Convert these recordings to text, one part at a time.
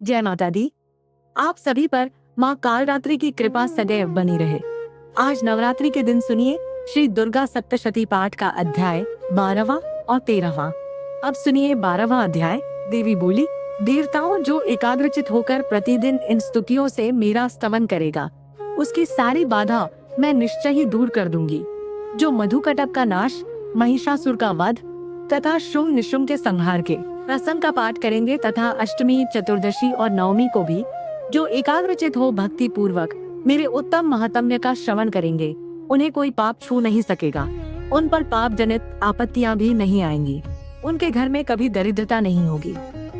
जय माता दी। आप सभी पर माँ कालरात्रि की कृपा सदैव बनी रहे। आज नवरात्रि के दिन सुनिए श्री दुर्गा सप्तशती पाठ का अध्याय 12वां और 13वां। अब सुनिए 12वां अध्याय। देवी बोली, देवताओं जो एकाग्रचित होकर प्रतिदिन इन स्तुतियों से मेरा स्तवन करेगा, उसकी सारी बाधा मैं निश्चय ही दूर कर दूंगी। जो मधुकटक का नाश, महिषासुर का वध तथा शुंभ निशुंभ के संहार के प्रसंग का पाठ करेंगे तथा अष्टमी, चतुर्दशी और नवमी को भी जो एकाग्रचित हो भक्ति पूर्वक मेरे उत्तम महात्म्य का श्रवण करेंगे, उन्हें कोई पाप छू नहीं सकेगा। उन पर पाप जनित आपत्तियां भी नहीं आएंगी। उनके घर में कभी दरिद्रता नहीं होगी।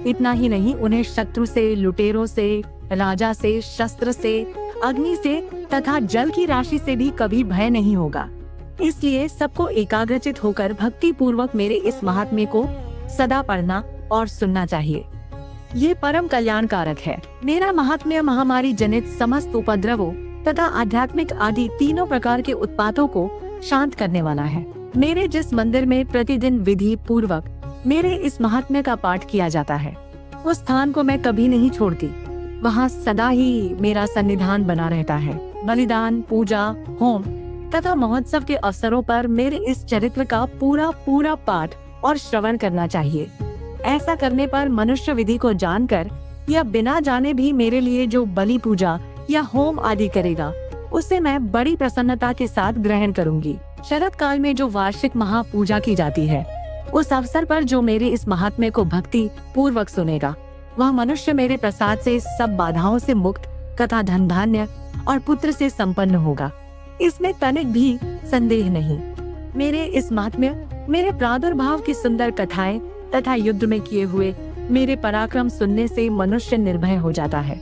इतना ही नहीं, उन्हें शत्रु से, लुटेरों से, राजा से, शस्त्र से, अग्नि से तथा जल की राशि से भी कभी भय नहीं होगा। इसलिए सबको एकाग्रचित होकर भक्ति पूर्वक मेरे इस महात्म्य को सदा पढ़ना और सुनना चाहिए। ये परम कल्याणकारक है। मेरा महात्म्य महामारी जनित समस्त उपद्रवों तथा आध्यात्मिक आदि तीनों प्रकार के उत्पातों को शांत करने वाला है। मेरे जिस मंदिर में प्रतिदिन विधि पूर्वक मेरे इस महात्म्य का पाठ किया जाता है, उस स्थान को मैं कभी नहीं छोड़ती। वहाँ सदा ही मेरा सन्निधान बना रहता है। बलिदान, पूजा, होम तथा महोत्सव के अवसरों पर मेरे इस चरित्र का पूरा पाठ और श्रवण करना चाहिए। ऐसा करने पर मनुष्य विधि को जानकर या बिना जाने भी मेरे लिए जो बलि पूजा या होम आदि करेगा, उसे मैं बड़ी प्रसन्नता के साथ ग्रहण करूंगी। शरद काल में जो वार्षिक महापूजा की जाती है, उस अवसर पर जो मेरे इस महात्म्य को भक्ति पूर्वक सुनेगा, वह मनुष्य मेरे प्रसाद से सब बाधाओं से मुक्त तथा धन धान्य और पुत्र से संपन्न होगा। इसमें तनिक भी संदेह नहीं। मेरे इस महात्म्य, मेरे प्रादुर्भाव की सुंदर कथाएं तथा युद्ध में किए हुए मेरे पराक्रम सुनने से मनुष्य निर्भय हो जाता है।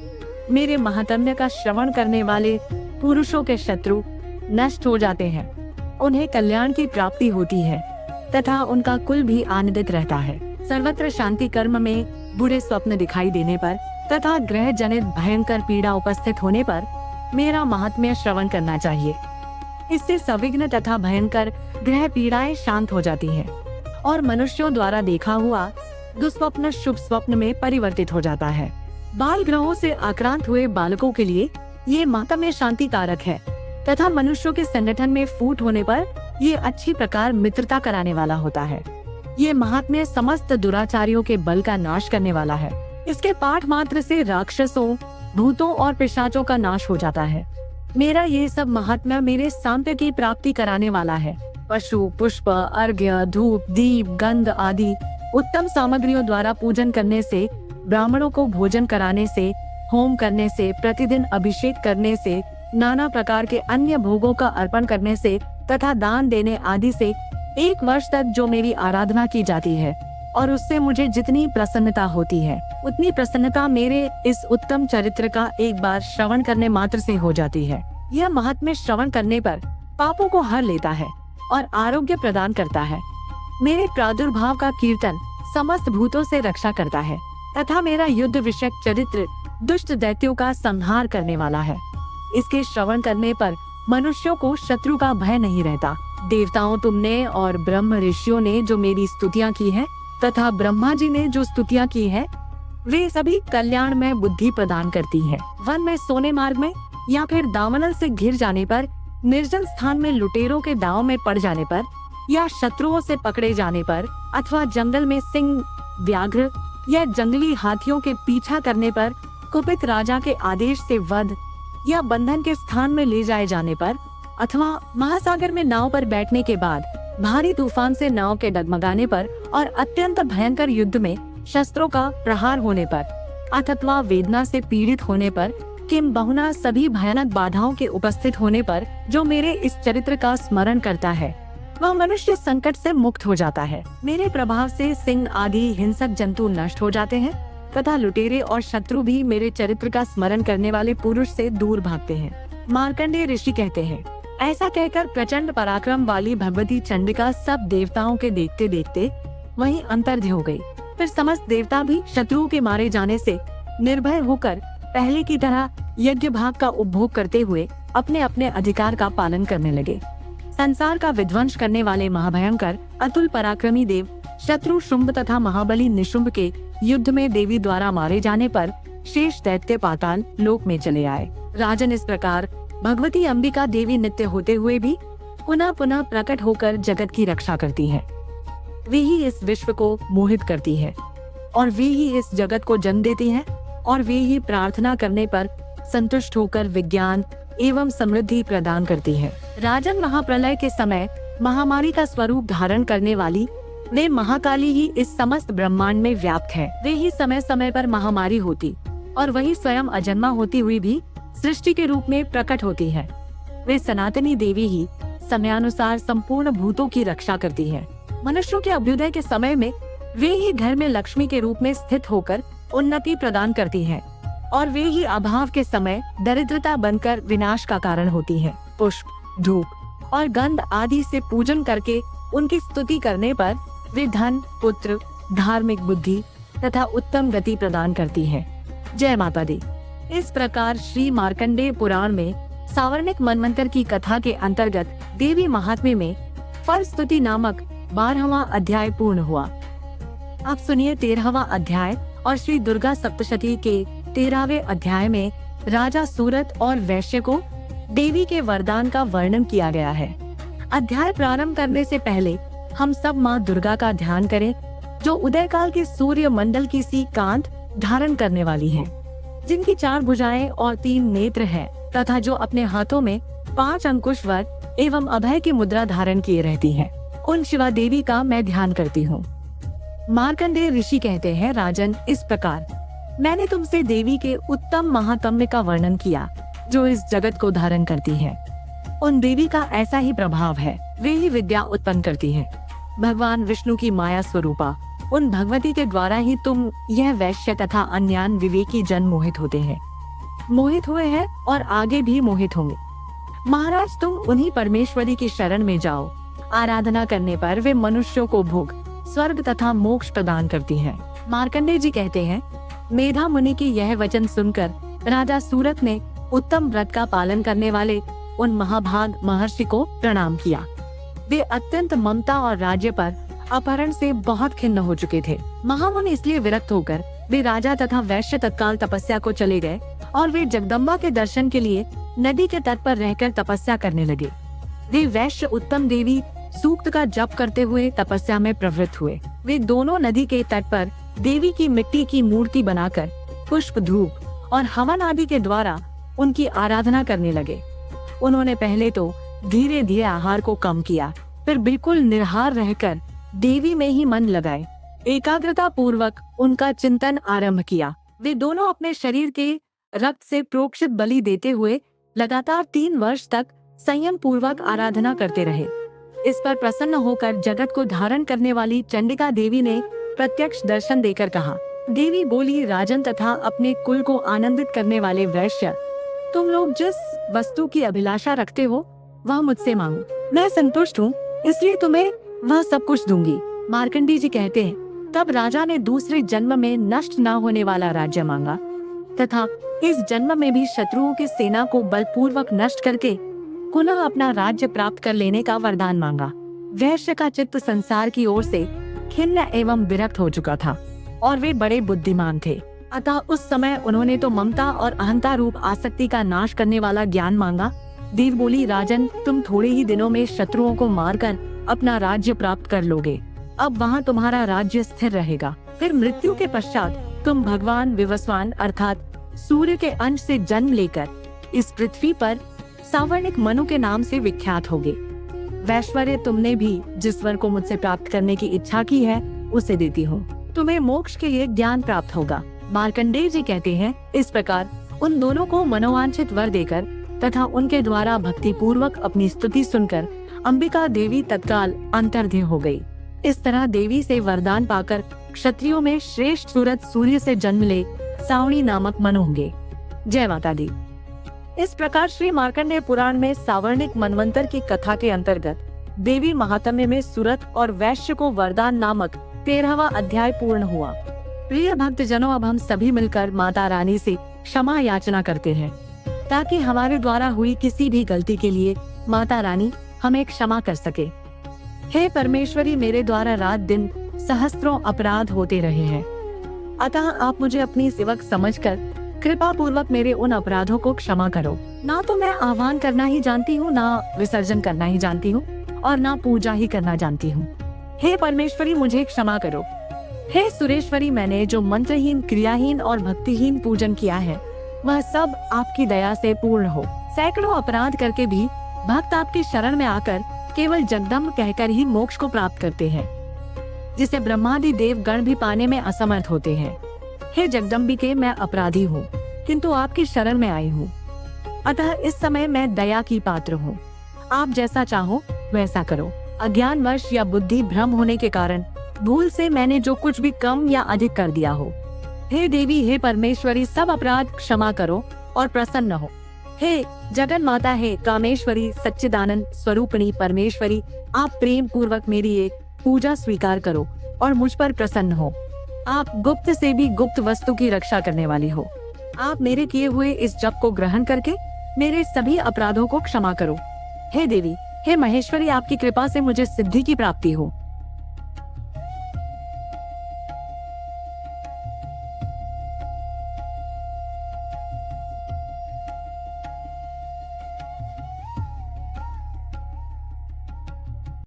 मेरे महात्म्य का श्रवण करने वाले पुरुषों के शत्रु नष्ट हो जाते हैं। उन्हें कल्याण की प्राप्ति होती है तथा उनका कुल भी आनंदित रहता है। सर्वत्र शांति कर्म में बुरे स्वप्न दिखाई देने पर तथा ग्रह जनित भयंकर पीड़ा उपस्थित होने पर मेरा महात्म्य श्रवण करना चाहिए। इससे सविघ्न तथा भयंकर ग्रह पीड़ाएं शांत हो जाती हैं और मनुष्यों द्वारा देखा हुआ दुस्वप्न शुभ स्वप्न में परिवर्तित हो जाता है। बाल ग्रहों से आक्रांत हुए बालकों के लिए ये महात्म्य शांति कारक है तथा मनुष्यों के संगठन में फूट होने पर ये अच्छी प्रकार मित्रता कराने वाला होता है। ये महात्म्य समस्त दुराचारियों के बल का नाश करने वाला है। इसके पाठ मात्र से राक्षसों, भूतों और पिशाचों का नाश हो जाता है। मेरा ये सब महात्म्य मेरे सांप्य की प्राप्ति कराने वाला है। पशु, पुष्प, अर्घ्य, धूप, दीप, गंध आदि उत्तम सामग्रियों द्वारा पूजन करने से, ब्राह्मणों को भोजन कराने से, होम करने से, प्रतिदिन अभिषेक करने से, नाना प्रकार के अन्य भोगों का अर्पण करने से तथा दान देने आदि से 1 वर्ष तक जो मेरी आराधना की जाती है और उससे मुझे जितनी प्रसन्नता होती है, उतनी प्रसन्नता मेरे इस उत्तम चरित्र का एक बार श्रवण करने मात्र से हो जाती है। यह महात्म्य श्रवण करने पर पापों को हर लेता है और आरोग्य प्रदान करता है। मेरे प्रादुर्भाव का कीर्तन समस्त भूतों से रक्षा करता है तथा मेरा युद्ध विषयक चरित्र दुष्ट दैत्यों का संहार करने वाला है। इसके श्रवण करने पर मनुष्यों को शत्रु का भय नहीं रहता। देवताओं तुमने और ब्रह्म ऋषियों ने जो मेरी स्तुतियाँ की है तथा ब्रह्मा जी ने जो स्तुतियाँ की है, वे सभी कल्याण में बुद्धि प्रदान करती है। वन में सोने मार्ग में या फिर दामनल से घिर जाने पर, निर्जल स्थान में लुटेरों के दांव में पड़ जाने पर या शत्रुओं से पकड़े जाने पर अथवा जंगल में सिंह, व्याघ्र या जंगली हाथियों के पीछा करने पर, कुपित राजा के आदेश से वध या बंधन के स्थान में ले जाए जाने पर अथवा महासागर में नाव पर बैठने के बाद भारी तूफान से नाव के डगमगाने पर और अत्यंत भयंकर युद्ध में शस्त्रों का प्रहार होने पर अथवा वेदना से पीड़ित होने पर, किम बहुना सभी भयानक बाधाओं के उपस्थित होने पर जो मेरे इस चरित्र का स्मरण करता है, वह मनुष्य संकट से मुक्त हो जाता है। मेरे प्रभाव से सिंह आदि हिंसक जंतु नष्ट हो जाते हैं तथा लुटेरे और शत्रु भी मेरे चरित्र का स्मरण करने वाले पुरुष से दूर भागते हैं। मार्कंडेय ऋषि कहते हैं, ऐसा कहकर प्रचंड पराक्रम वाली भगवती चंडिका सब देवताओं के देखते देखते वहीं अंतर्ध्य हो गई। फिर समस्त देवता भी शत्रुओं के मारे जाने से निर्भय होकर पहले की तरह यज्ञ भाग का उपभोग करते हुए अपने अपने अधिकार का पालन करने लगे। संसार का विध्वंस करने वाले महाभयंकर अतुल पराक्रमी देव शत्रु शुंभ तथा महाबली निशुंभ के युद्ध में देवी द्वारा मारे जाने पर शेष दैत्य पाताल लोक में चले आए। राजन, इस प्रकार भगवती अंबिका देवी नित्य होते हुए भी पुनः पुनः प्रकट होकर जगत की रक्षा करती है। वे ही इस विश्व को मोहित करती है और वे ही इस जगत को जन्म देती है और वे ही प्रार्थना करने पर संतुष्ट होकर विज्ञान एवं समृद्धि प्रदान करती है। राजन, महाप्रलय के समय महामारी का स्वरूप धारण करने वाली वे महाकाली ही इस समस्त ब्रह्मांड में व्याप्त है। वे ही समय समय पर महामारी होती और वही स्वयं अजन्मा होती हुई भी सृष्टि के रूप में प्रकट होती है। वे सनातनी देवी ही समयानुसार संपूर्ण भूतों की रक्षा करती है। मनुष्यों के अभ्युदय के समय में वे ही घर में लक्ष्मी के रूप में स्थित होकर उन्नति प्रदान करती है और वे ही अभाव के समय दरिद्रता बनकर विनाश का कारण होती है। पुष्प, धूप और गंध आदि से पूजन करके उनकी स्तुति करने पर वे धन, पुत्र, धार्मिक बुद्धि तथा उत्तम गति प्रदान करती है। जय माता दी। इस प्रकार श्री मार्कंडेय पुराण में सावर्णिक मनवंतर की कथा के अंतर्गत देवी महात्म्य में फल स्तुति नामक 12वां अध्याय पूर्ण हुआ। अब सुनिए 13वां अध्याय और श्री दुर्गा सप्तशती के 13वें अध्याय में राजा सूरत और वैश्य को देवी के वरदान का वर्णन किया गया है। अध्याय प्रारंभ करने से पहले हम सब माँ दुर्गा का ध्यान करें, जो उदय काल के सूर्य मंडल की सी कांत धारण करने वाली है, जिनकी 4 भुजाएं और 3 नेत्र हैं तथा जो अपने हाथों में 5 अंकुश वर एवं अभय की मुद्रा धारण किए रहती हैं। उन शिवा देवी का मैं ध्यान करती हूँ। मार्कंडेय ऋषि कहते हैं, राजन, इस प्रकार मैंने तुमसे देवी के उत्तम महात्म्य का वर्णन किया, जो इस जगत को धारण करती है। उन देवी का ऐसा ही प्रभाव है, वे ही विद्या उत्पन्न करती है। भगवान विष्णु की माया स्वरूपा उन भगवती के द्वारा ही तुम यह वैश्य तथा अन्यान विवेकी जन मोहित होते हैं, मोहित हुए हैं और आगे भी मोहित होंगे। महाराज, तुम उन्हीं परमेश्वरी की शरण में जाओ। आराधना करने पर वे मनुष्यों को भोग, स्वर्ग तथा मोक्ष प्रदान करती हैं। मार्कंडेय जी कहते हैं, मेधा मुनि की यह वचन सुनकर राजा सूरत ने उत्तम व्रत का पालन करने वाले उन महाभाग महर्षि को प्रणाम किया। वे अत्यंत ममता और राज्य पर अपहरण से बहुत खिन्न हो चुके थे। महामुनि इसलिए विरक्त होकर वे राजा तथा वैश्य तत्काल तपस्या को चले गए और वे जगदम्बा के दर्शन के लिए नदी के तट पर रहकर तपस्या करने लगे। वे वैश्य उत्तम देवी सूक्त का जप करते हुए तपस्या में प्रवृत्त हुए। वे दोनों नदी के तट पर देवी की मिट्टी की मूर्ति बनाकर पुष्प, धूप और हवन आदि के द्वारा उनकी आराधना करने लगे। उन्होंने पहले तो धीरे धीरे आहार को कम किया, फिर बिल्कुल निराहार रहकर देवी में ही मन लगाए एकाग्रता पूर्वक उनका चिंतन आरंभ किया। वे दोनों अपने शरीर के रक्त से प्रोक्षित बलि देते हुए लगातार 3 वर्ष तक संयम पूर्वक आराधना करते रहे। इस पर प्रसन्न होकर जगत को धारण करने वाली चंडिका देवी ने प्रत्यक्ष दर्शन देकर कहा। देवी बोली, राजन तथा अपने कुल को आनंदित करने वाले वैश्य, तुम लोग जिस वस्तु की अभिलाषा रखते हो वह मुझसे मांगो। मैं संतुष्ट हूँ, इसलिए तुम्हें वह सब कुछ दूंगी। मार्कंडेय जी कहते हैं, तब राजा ने दूसरे जन्म में नष्ट न होने वाला राज्य मांगा तथा इस जन्म में भी शत्रुओं की सेना को बलपूर्वक नष्ट करके पुनः अपना राज्य प्राप्त कर लेने का वरदान मांगा। वैश्य का चित्त संसार की ओर से खिन्न एवं विरक्त हो चुका था और वे बड़े बुद्धिमान थे, अतः उस समय उन्होंने तो ममता और अहंता रूप आसक्ति का नाश करने वाला ज्ञान मांगा। देव बोली, राजन, तुम थोड़े ही दिनों में शत्रुओं को मारकर अपना राज्य प्राप्त कर लोगे। अब वहाँ तुम्हारा राज्य स्थिर रहेगा। फिर मृत्यु के पश्चात तुम भगवान विवस्वान अर्थात सूर्य के अंश से जन्म लेकर इस पृथ्वी पर सावर्णिक मनु के नाम से विख्यात होगे। वैश्वर्य तुमने भी जिस वर को मुझसे प्राप्त करने की इच्छा की है उसे देती हो। तुम्हें मोक्ष के लिए ज्ञान प्राप्त होगा। मार्कंडेय जी कहते हैं, इस प्रकार उन दोनों को मनोवांछित वर देकर तथा उनके द्वारा भक्ति पूर्वक अपनी स्तुति सुनकर अंबिका देवी तत्काल अंतर्ध्य हो गई। इस तरह देवी से वरदान पाकर क्षत्रियों में श्रेष्ठ सूरत सूर्य से जन्म ले सावणी नामक मनु होंगे। जय माता दी। इस प्रकार श्री मार्कंडेय पुराण में सावर्णिक मनवंतर की कथा के अंतर्गत देवी महात्म्य में सूरत और वैश्य को वरदान नामक 13वां अध्याय पूर्ण हुआ। प्रिय भक्त जनों, अब हम सभी मिलकर माता रानी से क्षमा याचना करते हैं ताकि हमारे द्वारा हुई किसी भी गलती के लिए माता रानी हमें क्षमा कर सके। हे परमेश्वरी, मेरे द्वारा रात दिन सहस्त्रों अपराध होते रहे हैं, अतः आप मुझे अपनी सेवक समझकर कृपा पूर्वक मेरे उन अपराधों को क्षमा करो। ना तो मैं आह्वान करना ही जानती हूँ, ना विसर्जन करना ही जानती हूँ, और ना पूजा ही करना जानती हूँ। हे परमेश्वरी, मुझे क्षमा करो। हे सुरेश्वरी, मैंने जो मंत्रहीन, क्रियाहीन और भक्तिहीन पूजन किया है वह सब आपकी दया से पूर्ण हो। सैकड़ों अपराध करके भी भक्त आपकी शरण में आकर केवल जगदम्ब कहकर ही मोक्ष को प्राप्त करते हैं, जिसे ब्रह्मादि देव गण भी पाने में असमर्थ होते हैं। हे जगदम्बिके, मैं अपराधी हूँ, किंतु आपकी शरण में आई हूँ। अतः इस समय मैं दया की पात्र हूँ। आप जैसा चाहो वैसा करो। अज्ञानवश या बुद्धि भ्रम होने के कारण भूल से मैंने जो कुछ भी कम या अधिक कर दिया हो, हे देवी, हे परमेश्वरी, सब अपराध क्षमा करो और प्रसन्न हो। हे जगन माता, हे कामेश्वरी, सच्चिदानंद स्वरूपिणी परमेश्वरी, आप प्रेम पूर्वक मेरी एक पूजा स्वीकार करो और मुझ पर प्रसन्न हो। आप गुप्त से भी गुप्त वस्तु की रक्षा करने वाली हो। आप मेरे किए हुए इस जप को ग्रहण करके मेरे सभी अपराधों को क्षमा करो। हे देवी, हे महेश्वरी, आपकी कृपा से मुझे सिद्धि की प्राप्ति हो।